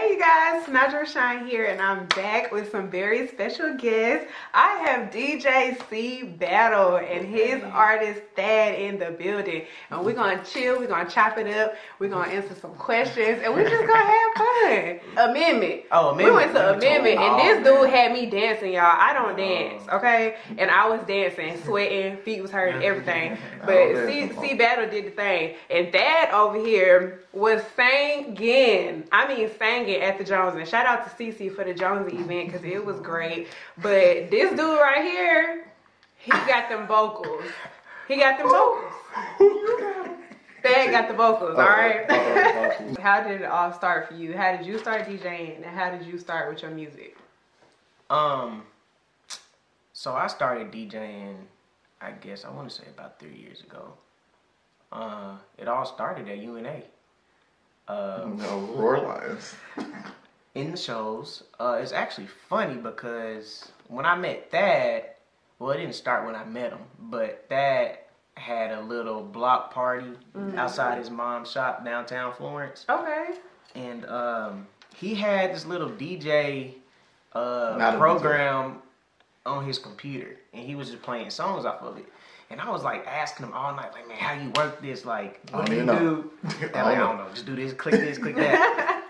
Hey you guys, Tanaja Shine here, and I'm back with some very special guests. I have DJ CBattle and his artist Thad in the building, and we're gonna chill, we're gonna chop it up, we're gonna answer some questions, and we're just gonna have fun. Amendment. We went to Amendment, and this dude had me dancing, y'all. I don't dance, okay? And I was dancing, sweating, feet was hurting, everything. But CBattle did the thing, and Thad over here was singing. I mean, singing at the Jones. And shout out to Cece for the Jonesy event because it was great. But this dude right here, he got them vocals. He got them vocals. Thad got the vocals, all right? How did it all start for you? How did you start DJing, and how did you start with your music? So I started DJing, I guess, I want to say about 3 years ago. It all started at UNA. No, Roar Lions. In the shows. It's actually funny because when I met Thad, well, it didn't start when I met him, but Thad had a little block party outside his mom's shop downtown Florence. Okay. And he had this little DJ program on his computer, and he was just playing songs off of it. And I was like asking him all night, like, man, how you work this? Like, what do you do? And like, I don't know, just do this, click that.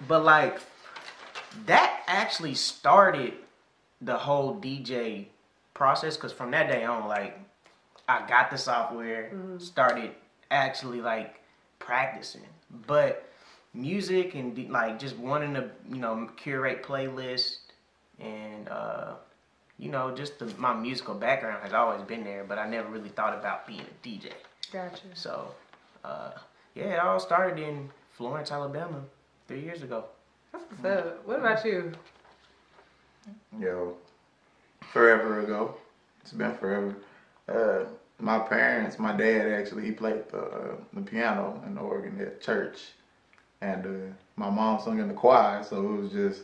But like, that actually started the whole DJ process, because from that day on, like, I got the software, started actually like practicing. But music and like just wanting to, you know, curate playlists and you know, just my musical background has always been there, but I never really thought about being a DJ. Gotcha. So, yeah, it all started in Florence, Alabama, 3 years ago. That's what's up. What about you? Yo, forever ago. It's been forever. My parents, my dad actually, he played the piano and the organ at church. And my mom sung in the choir, so it was just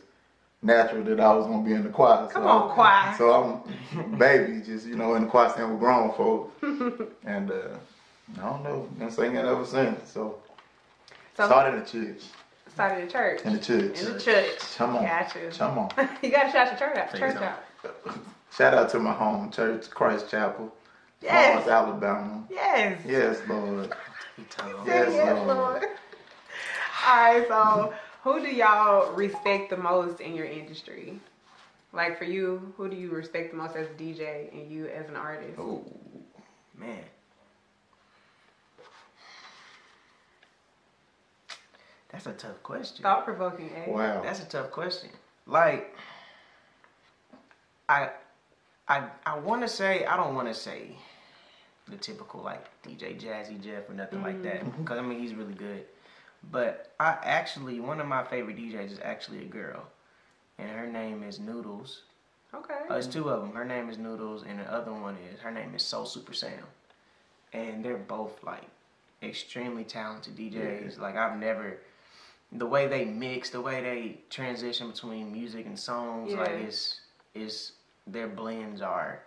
natural that I was gonna be in the choir. Come on, choir. So I'm baby, just, you know, in the choir stand with grown folk. And I don't know, been singing ever since. So started at church. Started at church. In the church. In the church. Come on. Gotcha. Come on. You gotta shout your church out. Shout out to my home church, Christ Chapel. Yes. Florence, Alabama. Yes. Yes, Lord. Yes, Lord. Alright, so who do y'all respect the most in your industry? Like for you, who do you respect the most as a DJ and you as an artist? Oh, man. That's a tough question. Thought-provoking, eh? Wow. That's a tough question. Like, I want to say, I don't want to say the typical like DJ Jazzy Jeff or nothing like that, because I mean he's really good. But I actually, one of my favorite DJs is actually a girl, and her name is Noodles. Okay. It's two of them. Her name is Noodles, and the other one is, her name is Soul Super Sam. And they're both like extremely talented DJs. Like I've never, the way they mix, the way they transition between music and songs, like is their blends are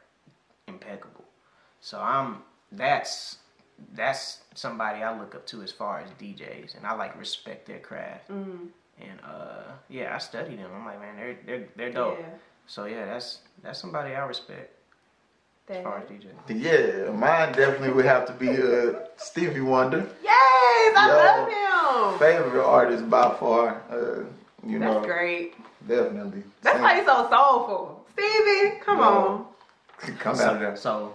impeccable. So that's somebody I look up to as far as DJs, and I like respect their craft. And yeah, I study them. I'm like, man, they're dope. Yeah. So yeah, that's somebody I respect as far as DJ. Yeah, mine definitely would have to be Stevie Wonder. Yes, I love him. Favorite artist by far. You know, that's great. Definitely. That's why he's so soulful. Stevie, come on. Come out of there. So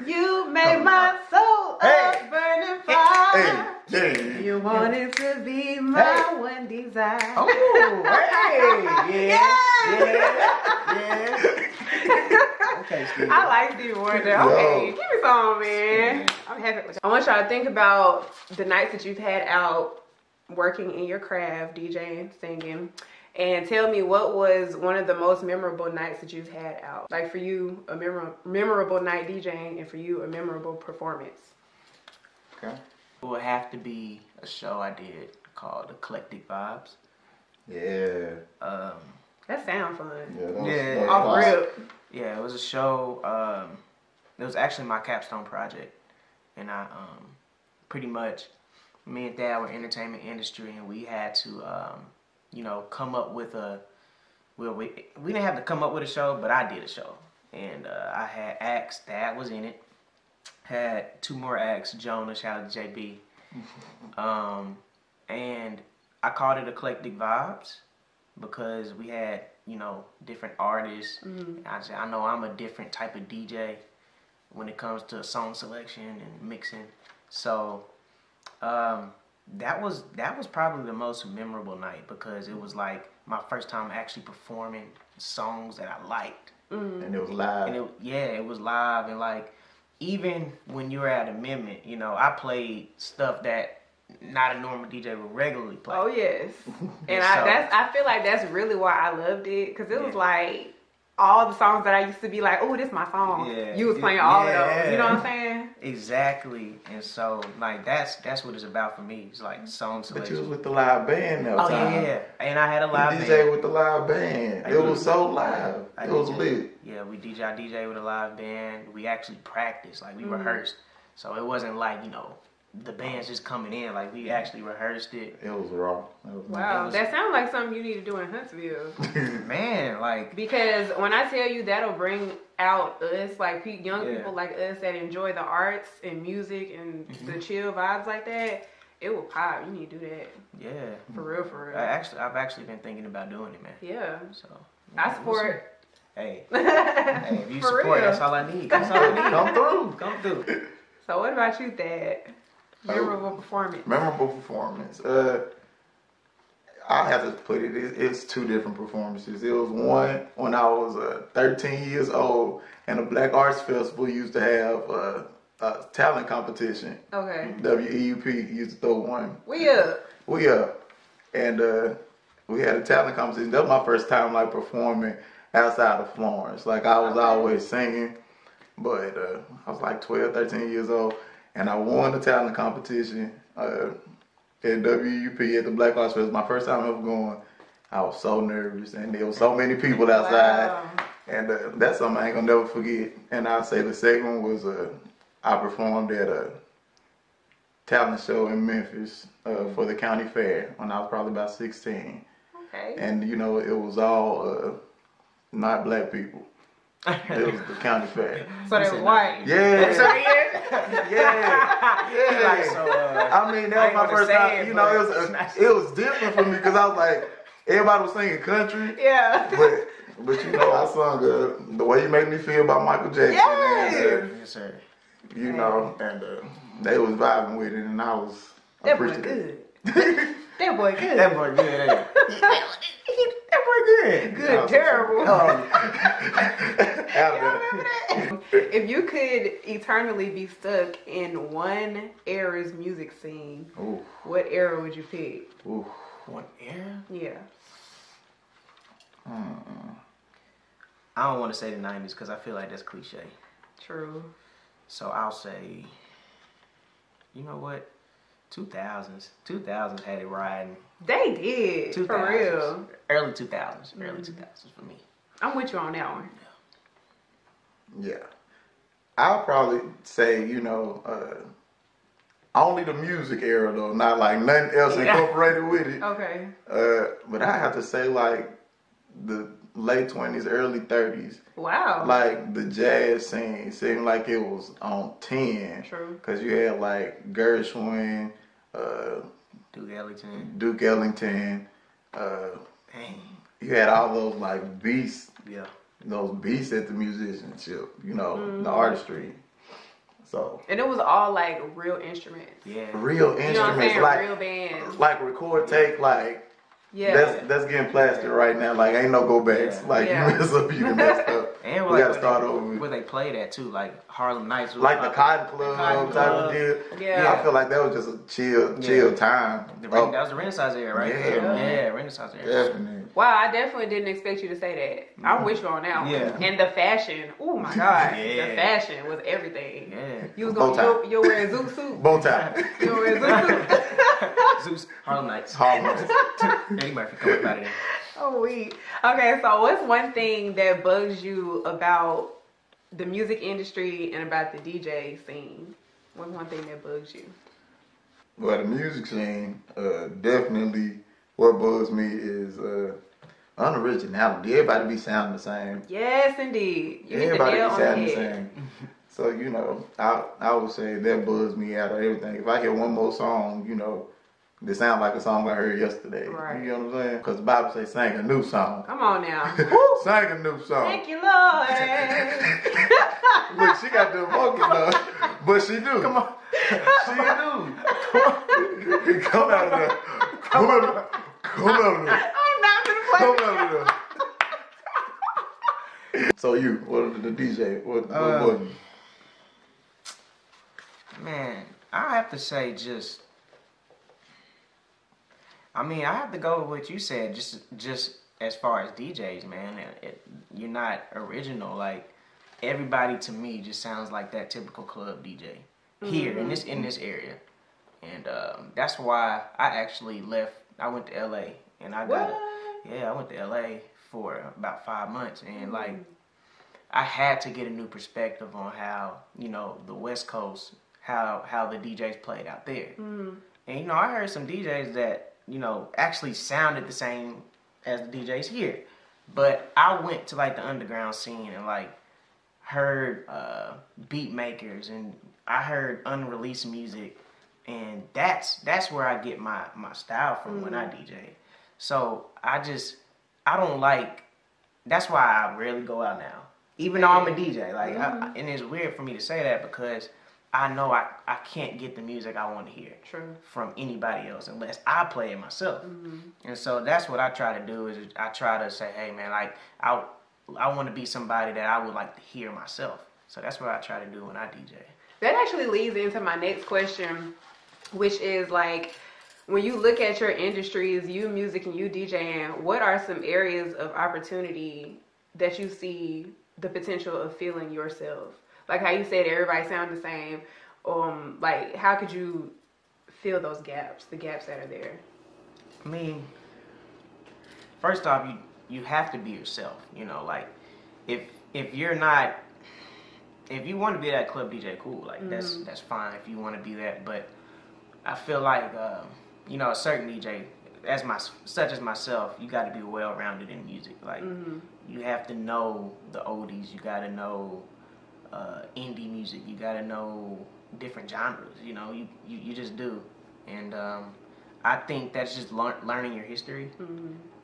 you made my soul a burning fire. Hey. You wanted to be my one desire. Oh, hey, yeah. Okay, Stevie. I like Stevie Wonder. Okay, give me some, man. I'm happy with you. I want y'all to think about the nights that you've had out working in your craft, DJing, singing, and tell me what was one of the most memorable nights that you've had out. Like for you, a memorable night DJing, and for you, a memorable performance. Okay. It would have to be a show I did called Eclectic Vibes. Yeah. That sounds fun. Yeah. Off rip. Yeah, it was a show. It was actually my capstone project, and I pretty much, me and Dad were entertainment industry, and we had to come up with we didn't have to come up with a show, but I did a show. And I had acts, Thad was in it. Had 2 more acts, Jonah, shout out to JB. And I called it Eclectic Vibes because we had, different artists. I said, I know I'm a different type of DJ when it comes to song selection and mixing. So that was probably the most memorable night because it was like my first time actually performing songs that I liked. And it was live. And it was live. And like, even when you were at Amendment, I played stuff that not a normal DJ would regularly play. Oh yes, and I feel like that's really why I loved it because it was like all the songs that I used to be like, oh, this is my song. Yeah, you was playing all of those. You know what I'm saying? Exactly. And so like that's what it's about for me. It's like song selection. But you was with the live band that time. Yeah. And I had a live band. DJ with the live band. It was so live. It was lit. Yeah, we DJ with a live band. We actually practiced, like we rehearsed. So it wasn't like, the band's just coming in. Like we actually rehearsed it. It was raw. Wow, that sounds like something you need to do in Huntsville. Man, like, because when I tell you that'll bring out us, like young people like us that enjoy the arts and music and the chill vibes like that, it will pop. You need to do that. Yeah, for real. I've actually been thinking about doing it, man. Yeah. So I support. Hey, if you support, real. That's all I need. That's all I need. Come through. So what about you, Thad? Memorable performance. Memorable performance. I have to put it. It's 2 different performances. It was one when I was 13 years old, and the Black Arts Festival used to have a talent competition. Okay. WEUP used to throw one. We up. And we had a talent competition. That was my first time like performing outside of Florence. Like I was always singing, but I was like 12, 13 years old. And I won the talent competition at WUP at the Black Arts Festival. My first time ever going. I was so nervous, and there was so many people outside. Wow. And that's something I ain't gonna never forget. And I'll say the second one was I performed at a talent show in Memphis for the county fair when I was probably about 16. Okay. And it was all not black people. It was the county fair. So they were white. Yeah. Yeah. Like, so, I mean, that was my first time. It was different for me because I was like, everybody was singing country. Yeah. But I sung The Way You Make Me Feel by Michael Jackson. Yes. Yes, sir. And they was vibing with it, and I was appreciative. That boy good. That boy good. That boy good. Good, terrible. Oh. If you could eternally be stuck in one era's music scene, what era would you pick? One era? Yeah. I don't want to say the 90s because I feel like that's cliche. True. So I'll say, you know what? 2000s. 2000s had it riding. They did. 2000s. For real. Early 2000s. Early 2000s for me. I'm with you on that one. Yeah. I'll probably say, only the music era though, not like nothing else incorporated with it. Okay. But I have to say like the late 20s, early 30s. Wow. Like the jazz scene seemed like it was on 10. True. Because you had like Gershwin, Duke Ellington. Dang. You had all those like beasts. Yeah. Those beasts at the musicianship, the artistry. So. And it was all like real instruments. Yeah. Real instruments. You know what I'm saying? Like, real bands. Like record, take, like. Yeah. That's getting plastered right now. Like ain't no go backs. Yeah. Like you mess up, you can mess up. And we gotta start over. Where they played at too, like Harlem Nights. Was like the Cotton Club type of deal. Yeah. I feel like that was just a chill time. That was the Renaissance era, right? Yeah, Renaissance era. Definitely. Wow, I definitely didn't expect you to say that. I'm with you on that one. Yeah. And the fashion. Oh my God. The fashion was everything. Yeah. You was gonna you'll wear a Zoot suit. Bow tie. You'll wear a Zoot suit. Zeus, Harlem Nights. Eddie Murphy, come about it. Oh, okay, so what's one thing that bugs you about the music industry and about the DJ scene? What's one thing that bugs you? Well, the music scene, definitely what bugs me is unoriginality. Everybody be sounding the same. Yes, indeed. You Everybody hit the be nail on sounding the the head. same. So, you know, I would say that bugs me out of everything. If I hear one more song, you know, that sound like a song I heard yesterday. Right. You know what I'm saying? Because the Bible says sing a new song. Come on now. Sing a new song. Thank you, Lord. Look, she got the funky though. But she do. Come on. She do. Come out of there. Come out of there. Come out of there. I'm not gonna play. Come out of there. So you, what the DJ? What was you? Man, I have to say I have to go with what you said, just as far as DJs, man. You're not original. Like, everybody to me just sounds like that typical club DJ here in this area. And that's why I actually left. I went to LA and I went to LA for about 5 months, and like I had to get a new perspective on how, you know, the West Coast, how the DJs played out there. And you know, I heard some DJs that, you know, actually sounded the same as the DJs here. But I went to like the underground scene and like heard beat makers, and I heard unreleased music, and that's where I get my style from when I DJ. So I don't like, that's why I rarely go out now. Even though I'm a DJ, like, and it's weird for me to say that because I know I can't get the music I want to hear from anybody else unless I play it myself. And so that's what I try to do, is I try to say, hey man, like I want to be somebody that I would like to hear myself. So that's what I try to do when I DJ. That actually leads into my next question, which is like, when you look at your industries, you music and you DJing, what are some areas of opportunity that you see the potential of feeling yourself? Like how you said everybody sound the same. Like how could you fill those gaps, the gaps that are there? I mean, first off, you have to be yourself. You know, like if you're not, if you want to be that club DJ, cool. Like that's fine if you want to be that. But I feel like you know, a certain DJ, such as myself, you got to be well-rounded in music. Like you have to know the oldies, you got to know indie music, you got to know different genres. You know, you just do. And I think that's just learning your history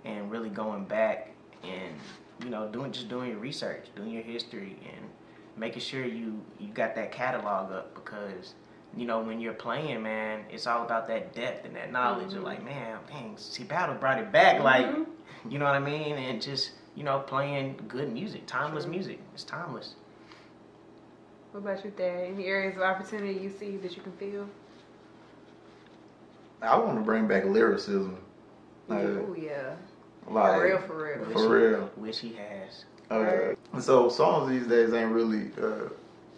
and really going back and, you know, doing your research, doing your history, and making sure you got that catalog up, because, you know, when you're playing, man, it's all about that depth and that knowledge of like, man, dang, CBattle brought it back, like, you know what I mean? And just, you know, playing good music, timeless music. It's timeless. What about you, Thad? Any areas of opportunity you see that you can feel? I want to bring back lyricism. Oh yeah. Like, For real. For real. Wish he has. So songs these days ain't really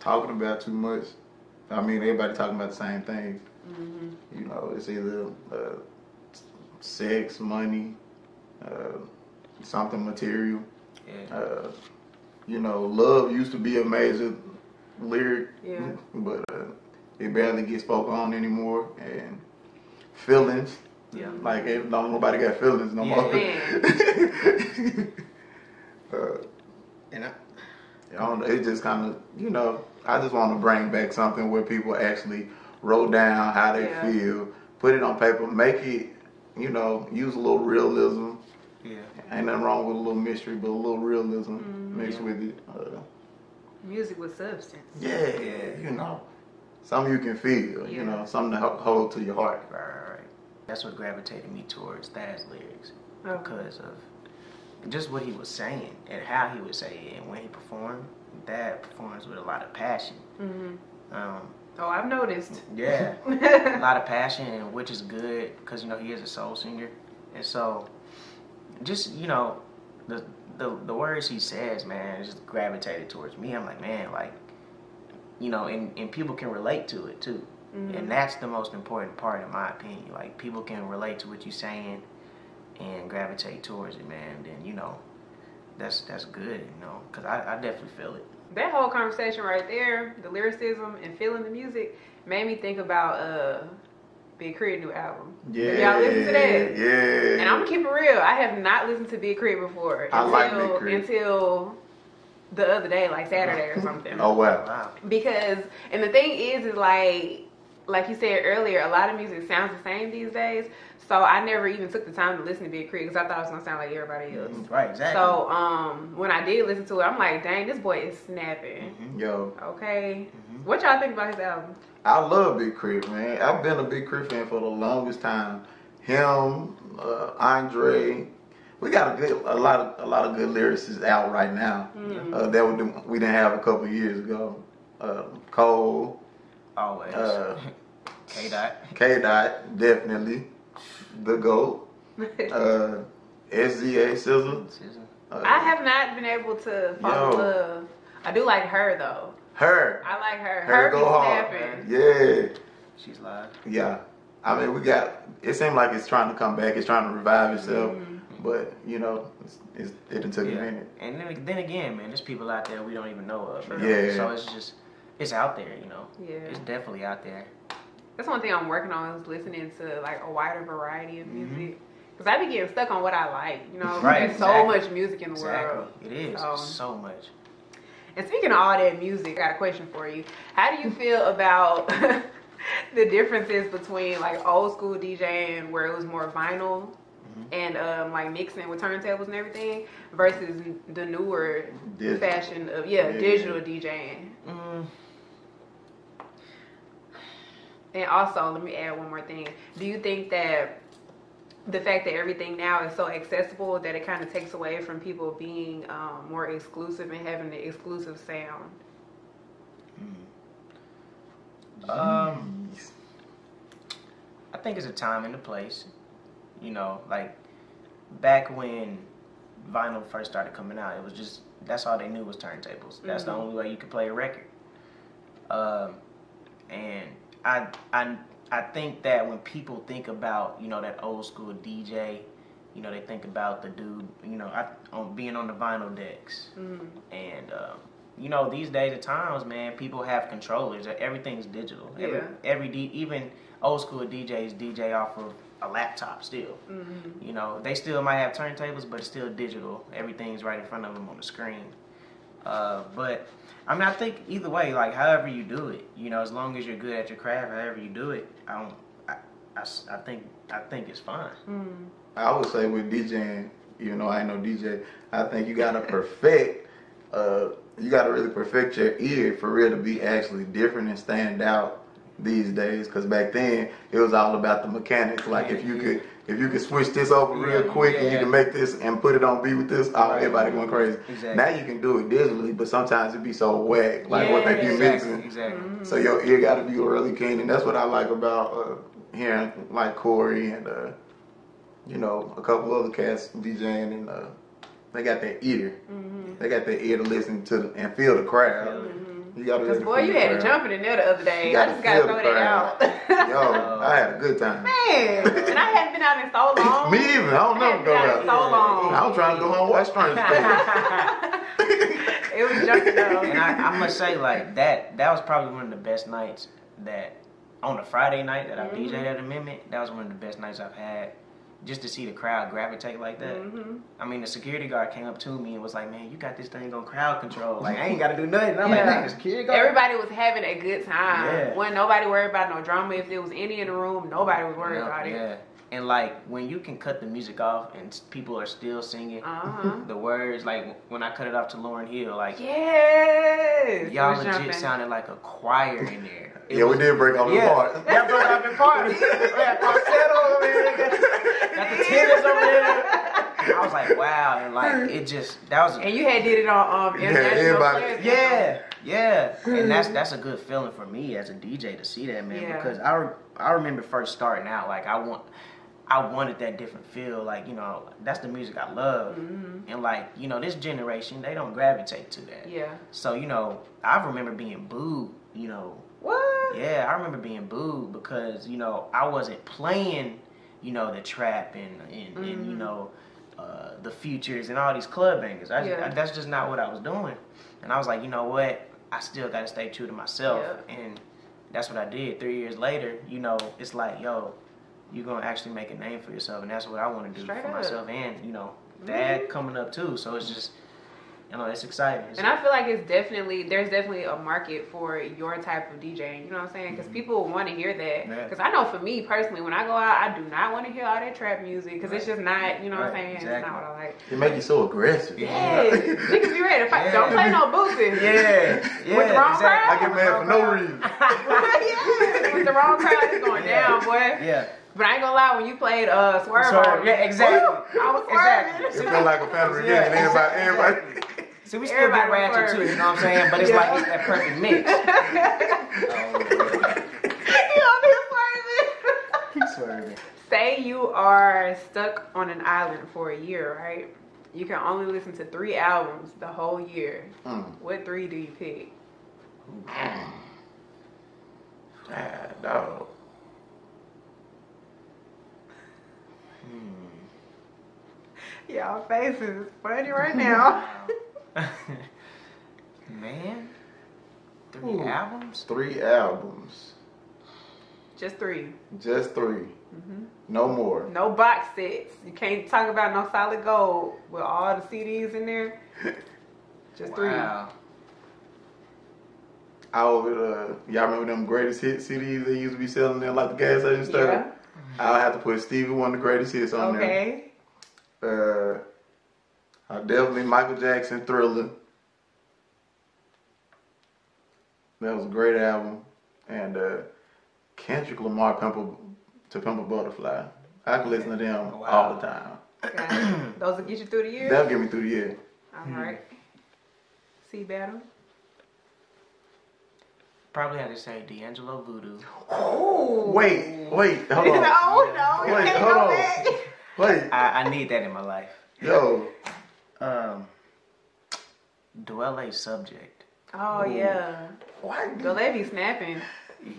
talking about too much. I mean, everybody talking about the same thing. You know, it's either sex, money, something material. Yeah. You know, love used to be a major lyric, but it barely gets spoken on anymore. And feelings, like don't nobody got feelings no more. And I don't know, it just kind of, you know, I just want to bring back something where people actually wrote down how they feel, put it on paper, make it, you know, use a little realism. Yeah. Ain't nothing wrong with a little mystery, but a little realism mixed with it. Music with substance. Yeah, you know, something you can feel, you know, something to hold to your heart. Right. That's what gravitated me towards Thad's lyrics, because of just what he was saying and how he would say it, and when he performed. Thad performs with a lot of passion. I've noticed. Yeah, a lot of passion, and which is good, because, you know, he is a soul singer, and so just, you know, the words he says, man, just gravitated towards me. I'm like, man, like, you know, and people can relate to it too, and that's the most important part, in my opinion. Like, people can relate to what you're saying and gravitate towards it, man. Then, you know, that's good, you know, because I definitely feel it. That whole conversation right there, the lyricism and feeling the music, made me think about Big Crit new album. Yeah. Y'all listen to that? Yeah. And I'm gonna keep it real. I have not listened to Big Crit before until the other day, like Saturday or something. Oh wow. Because and the thing is like you said earlier, a lot of music sounds the same these days. So I never even took the time to listen to Big Crit because I thought it was gonna sound like everybody else. Right, exactly. So when I did listen to it, I'm like, dang, this boy is snapping. Yo. Okay. What y'all think about his album? I love Big Crit, man. I've been a Big Crit fan for the longest time. Him, Andre. We got a lot of good lyricists out right now. That we didn't have a couple years ago. Cole. Always. K-Dot, definitely. The GOAT. SZA, SZA. I have not been able to fall in love. I do like her though. Her. I like her. Her be go hard. snapping. Yeah. She's live. Yeah. I mean, it seemed like it's trying to come back. It's trying to revive itself. But, you know, it didn't take a minute. And then again, man, there's people out there we don't even know of. You know? Yeah. So it's out there, you know. Yeah. It's definitely out there. That's one thing I'm working on is listening to like a wider variety of music. Because I be getting stuck on what I like, you know. Right, There's so much music in the world. It is. So much. And speaking of all that music, I got a question for you. How do you feel about the differences between like old school DJing where it was more vinyl and like mixing with turntables and everything versus the newer fashion of digital DJing? And also, let me add one more thing. Do you think that the fact that everything now is so accessible that it kind of takes away from people being more exclusive and having the exclusive sound? I think it's a time and a place. You know, like back when vinyl first started coming out, it was just that's all they knew was turntables. That's the only way you could play a record. And I think that when people think about, you know, that old school DJ, you know, they think about the dude, you know, being on the vinyl decks. And, you know, these days at times, man, people have controllers. Everything's digital. Even old school DJs DJ off of a laptop still. You know, they still might have turntables, but it's still digital. Everything's right in front of them on the screen. But I mean, I think either way, like however you do it, you know, as long as you're good at your craft, however you do it, I think it's fine. I would say with DJing, even though I ain't no DJ, I think you gotta perfect. You gotta really perfect your ear for real to be actually different and stand out these days. Because back then it was all about the mechanics. Like if you could switch this over real quick and you can make this and put it on beat with this, everybody going crazy. Exactly. Now you can do it digitally, but sometimes it be so whack, like what they be mixing. Exactly. So your ear got to be really keen, and that's what I like about hearing like Corey and you know, a couple other cats DJing, and they got that ear. They got that ear to listen to and feel the crowd. You gotta Because boy, you had to jump in there the other day. I just got to throw that out. Yo, I had a good time. Man, and I hadn't been out in so long. Me either. I don't never go out. So long. I was trying to go home and watch Stranger Things. It was jumping though. And I must say, like that was probably one of the best nights that on a Friday night that I DJed at Amendment. That was one of the best nights I've had. Just to see the crowd gravitate like that. I mean, the security guard came up to me and was like, "Man, you got this thing on crowd control. Like, I ain't got to do nothing." I'm like, "Man, the security guard." Everybody was having a good time. Wasn't nobody worried about no drama. If there was any in the room, nobody was worried about it. And like when you can cut the music off and people are still singing the words, like when I cut it off to Lauryn Hill, like y'all legit sounded like a choir in there. We did break off in parts. Yeah, broke off in parts. Yeah, falsetto over there. Got the tenors over there. I was like, wow, and like it just And you had did it on international players. Yeah. And that's a good feeling for me as a DJ to see that, man, because I remember first starting out, like I wanted that different feel, like, you know, that's the music I love. And like, you know, this generation, they don't gravitate to that. So, you know, I remember being booed, you know. What? Yeah, I remember being booed because, you know, I wasn't playing, you know, the trap and you know, the Futures and all these club bangers. That's just not what I was doing. And I was like, you know what? I still got to stay true to myself. And that's what I did. 3 years later, you know, it's like, yo, you're gonna actually make a name for yourself, and that's what I want to do for myself, and you know, Dad coming up too. So it's just, you know, it's exciting. And I feel like there's definitely a market for your type of DJing. You know what I'm saying? Because people want to hear that. Because I know for me personally, when I go out, I do not want to hear all that trap music because it's just not, you know what I'm saying? Exactly. It's not what I like. It make you so aggressive. Yeah, niggas be ready to fight. Don't play no boosting. Yeah, with the wrong crowd. I get mad for no reason. Yeah, with the wrong crowd, it's going down, boy. Yeah. But I ain't gonna lie, when you played Swerve on, yeah, exactly. I was swerving. It felt like a family reunion. Everybody. See, we still get ratchet too, you know what I'm saying? But it's like it's that perfect mix. Keep swerving. Say you are stuck on an island for a year, right? You can only listen to 3 albums the whole year. What 3 do you pick? Dog. Y'all faces funny right now. Man, 3 albums? 3 albums. Just 3. Just 3. No more. No box sets. You can't talk about no solid gold with all the CDs in there. Just 3. Wow. I would, y'all remember them greatest hit CDs they used to be selling there like the gas station stuff? Yeah. I'll have to put Stevie Wonder greatest hits on there. Okay. Definitely Michael Jackson Thriller. That was a great album. And Kendrick Lamar To Pimp a Butterfly. I can listen to them all the time. Okay. Those will get you through the year? That'll get me through the year. Alright. CBattle. Probably had to say D'Angelo Voodoo. Oh, wait, hold on. No, Wait, hold on. Wait. I need that in my life. Yo. Duele Subject. Oh, yeah. What? Duele be snapping.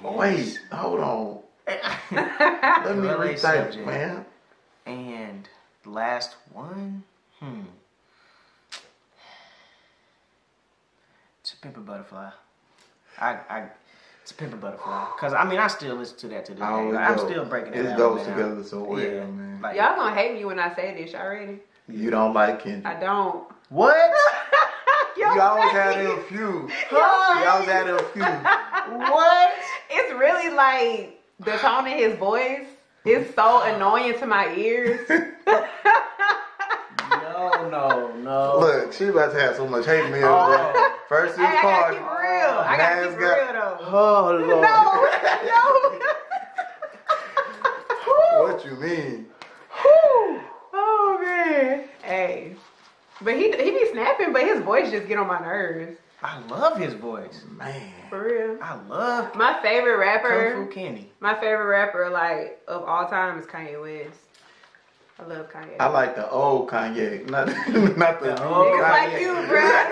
Wait, hold on. Let me rethink, man. And last one? To Pimp a Butterfly. To Pimp a Butterfly. Because, I mean, I still listen to that to this day. I'm still breaking it down. It goes together so well, man. Like, y'all gonna hate me when I say this already. You don't like Kendrick. I don't. What? You always had a few. You always had a few. What? It's really like the tone of his voice is so annoying to my ears. No. Look, she about to have so much hate mail. First I gotta keep it real. I gotta keep it real though. Oh Lord. No. What you mean? Oh man. Hey. But he be snapping, but his voice just get on my nerves. I love his voice. Man. For real. I love my favorite rapper. Kung Fu Kenny. My favorite rapper, like, of all time is Kanye West. I love Kanye. I like the old Kanye, not the new Niggas Kanye. like you, bruh.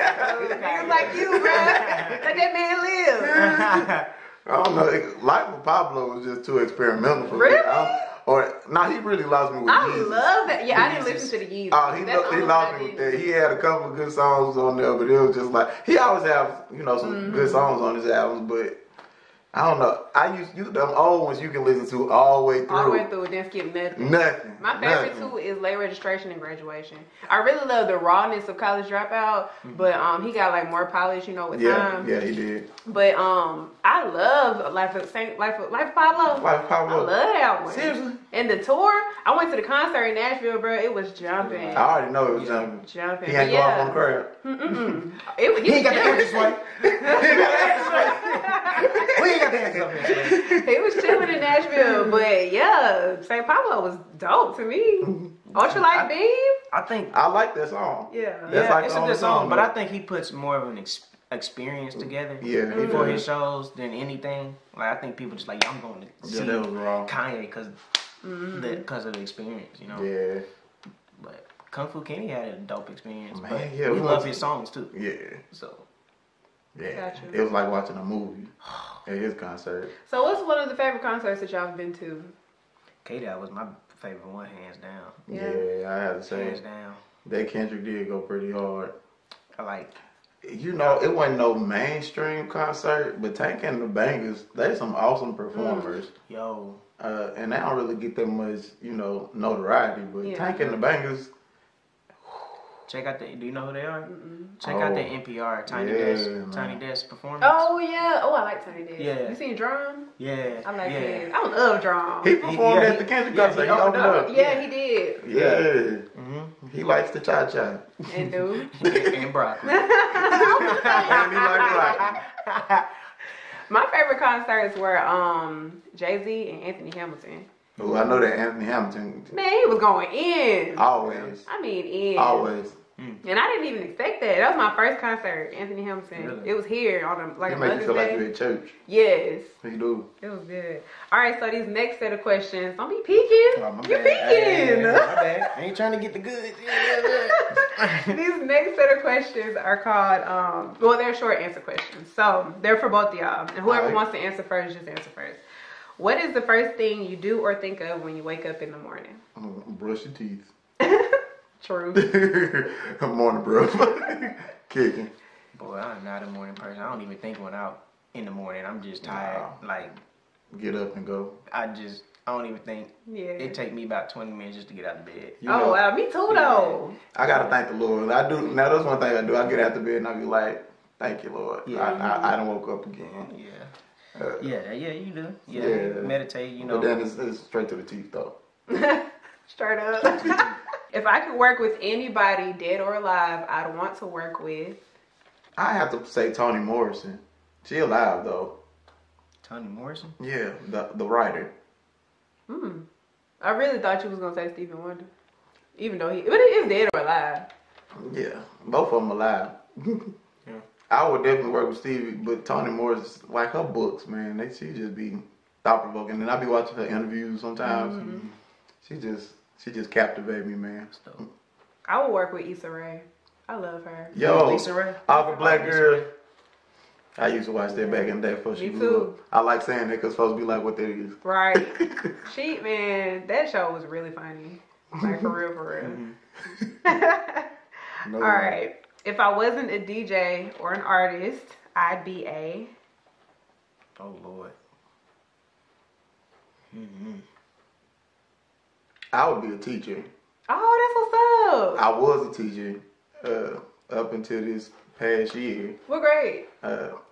Niggas like you, bruh. Let that man live. I don't know. Life with Pablo was just too experimental for me. Really? He really lost me with I Yeezus. love that. Yeah, I didn't listen to the Yeezus. Oh, he lost me with that. He had a couple of good songs on there, but it was just like, he always have, some good songs on his albums, but I don't know. I use them old ones you can listen to all the way through. All the way through, didn't skip nothing. Nothing. My favorite too is Late Registration and Graduation. I really love the rawness of College Dropout, but he got like more polish, with time. Yeah, he did. But I love Life of Pablo. Life of Pablo. I love that one. Seriously? And the tour, I went to the concert in Nashville, bro. It was jumping. I already know it was jumping. Jumping. He ain't go off on the crowd. He ain't got the answer this way. We ain't got the answer this way. He was chilling in Nashville, but yeah, St. Pablo was dope to me. Ultralight Beam. I like that song. Yeah. That's like it's the a only good song, but though. I think he puts more of an experience together Yeah, for his shows than anything. Like, I think people just like, I'm going to see that was wrong. Kanye because of the experience, Yeah. But Kung Fu Kenny had a dope experience. Man, but yeah, we love his songs too. Yeah. So. Yeah. Gotcha. It was like watching a movie at his concert. So what's one of the favorite concerts that y'all have been to? K-Dot was my favorite one, hands down. Yeah, I have to say. Hands down. That Kendrick did go pretty hard. I like You know, it wasn't no mainstream concert, but Tank and the Bangers, they some awesome performers. Yo. And they don't really get that much, you know, notoriety, but Tank and the Bangers. Check out do you know who they are? Check Oh, out the NPR Tiny Desk performance. Oh yeah. Oh, I like Tiny Desk. Yeah. You seen Drum? Yeah. I like him. I love Drum. He performed at the Kendrick concert. He opened up. Yeah, he did. Yeah. He likes the cha-cha. And dude. and broccoli. And he likes broccoli. My favorite concerts were Jay-Z and Anthony Hamilton. Oh, I know that Anthony Hamilton. Man, he was going in. Always. I mean, in. Always. And I didn't even expect that. That was my first concert, Anthony Hamilton. Really? It was here on a It make you feel like you're at church. Yes. You do. It was good. All right, so these next set of questions, don't be peeking. Oh, my You're bad. peeking. My bad. I ain't trying to get the goods. These next set of questions are called, well, they're short answer questions. So they're for both of y'all. And whoever wants to answer first, just answer first. What is the first thing you do or think of when you wake up in the morning? Brush your teeth. True. Morning, bro. Kicking. Boy, I'm not a morning person. I don't even think when out in the morning. I'm just tired. Wow. Like, Get up and go. I don't even think. Yeah. It take me about 20 minutes just to get out of bed. You know, Wow, me too though. I gotta thank the Lord. I do. Now that's one thing I do. I get out the bed and I be like, "Thank you, Lord." Yeah. I done woke up again. Yeah. Yeah, you do. Yeah. Yeah. Meditate, you know. But then it's straight to the teeth though. Straight up. If I could work with anybody, dead or alive, I'd want to work with. I have to say Toni Morrison. She alive though. Toni Morrison? Yeah, the writer. I really thought you was gonna say Stevie Wonder, even though but it is dead or alive. Yeah, both of them alive. Yeah. I would definitely work with Stevie, but Toni Morrison, like her books, man, she just be thought provoking. And I be watching her interviews sometimes. She just captivate me, man. I would work with Issa-Rae. I love her. Yo, Lisa Ray? All Black Girl. I used to watch that back in the day before she Me blew too. up. I like saying that because folks be like, what that is. Right. Man, that show was really funny. Like, for real. No, All right. If I wasn't a DJ or an artist, I'd be a... Oh, Lord. I would be a teacher. Oh, that's what's up. I was a teacher up until this past year. What grade?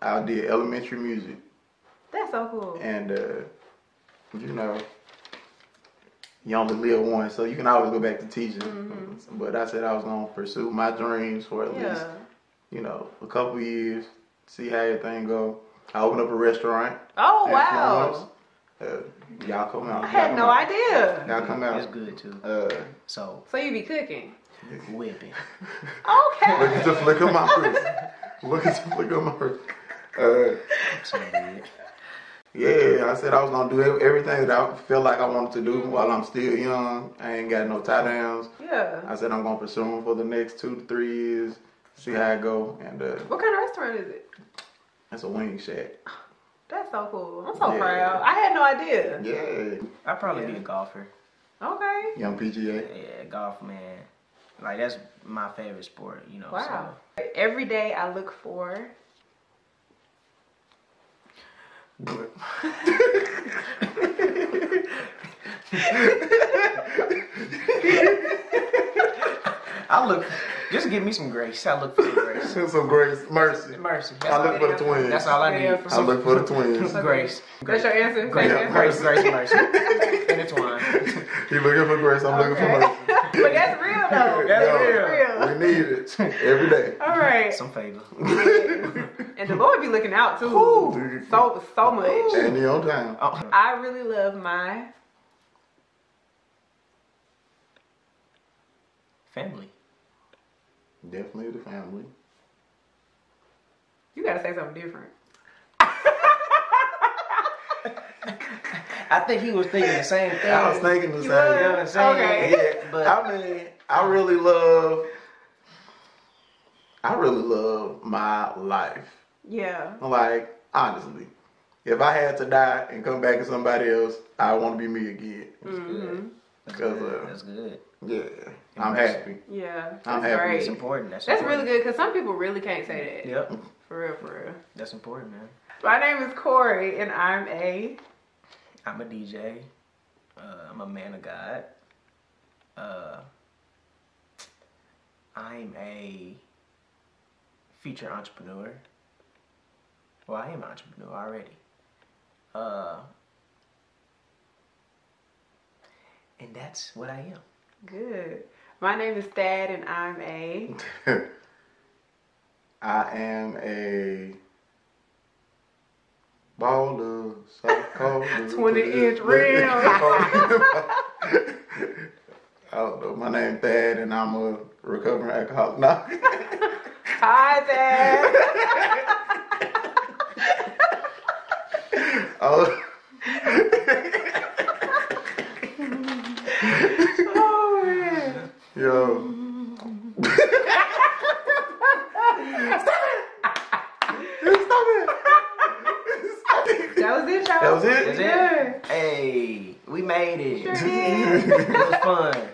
I did elementary music. That's so cool. And, you know, you only live once, so you can always go back to teaching. But I said I was going to pursue my dreams for at least, you know, a couple of years, see how everything go. I opened up a restaurant. Oh, in wow. Florence. Y'all come out. I had no idea. Y'all come out. It's good, too. So you be cooking? whipping. Okay. Look at the flick of my wrist. Look at the flick of my wrist. So good. Yeah, I said I was going to do everything that I feel like I wanted to do while I'm still young. I ain't got no tie downs. Yeah. I said I'm going to pursue them for the next 2 to 3 years, see how it go. And What kind of restaurant is it? it's a wing shack. That's so cool. I'm so proud. I had no idea. Yeah. I'd probably be a golfer. Okay. Young PGA. Yeah, golf, man. Like, that's my favorite sport, you know. Wow. Every day I look for... I look, just give me some grace. I look for some grace. Some grace. Mercy. Mercy. I look for the twins. That's all I need. I look for the twins. Grace. That's your answer? Grace, mercy. Intertwine. You looking for grace, I'm looking for mercy. But that's real though. That's real. We need it every day. All right. Some favor. And the Lord be looking out too. So much. And you on time. Oh. I really love my Family. Definitely the family. You gotta say something different. I think he was thinking the same thing. I was thinking the same. You know what I'm saying? Okay. Yeah, But I mean, I really love my life. Yeah. Like, honestly, if I had to die and come back as somebody else, I want to be me again. That's good. That's Because good. That's good. Yeah, I'm happy. Yeah, I'm that's happy. great. It's important. That's really good because some people really can't say that. Yep. For real, for real. That's important, man. My name is Corey, and I'm a DJ. I'm a man of God. I'm a future entrepreneur. Well, I am an entrepreneur already. And that's what I am. Good. My name is Thad, and I'm a... I am a baller, psycho. 20-inch rim. I don't know. My name is Thad, and I'm a recovering alcoholic. No. Hi, Thad. Oh. Oh, man. Yo. That was it, y'all. That was it? That's Yeah. it? Hey, we made it. Sure did. It was fun.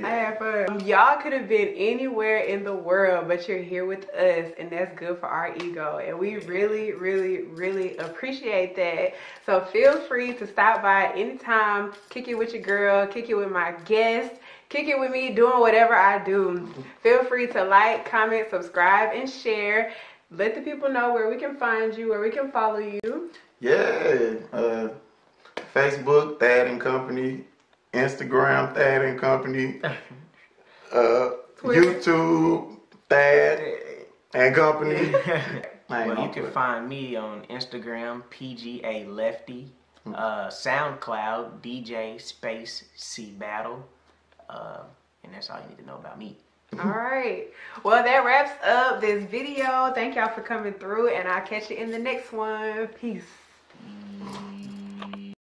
I had fun. Y'all could have been anywhere in the world, but you're here with us, and that's good for our ego. And we really, really, really appreciate that. So feel free to stop by anytime, kick it with your girl, kick it with my guest, kick it with me doing whatever I do. Feel free to like, comment, subscribe, and share. Let the people know where we can find you, where we can follow you. Yeah. Facebook, Thad and Company. Instagram, Thad and Company. YouTube, Thad and Company. Well, you can find me on Instagram, PGA Lefty. SoundCloud, DJ space CBattle. And that's all you need to know about me. All right. Well, that wraps up this video. Thank y'all for coming through, and I'll catch you in the next one. Peace.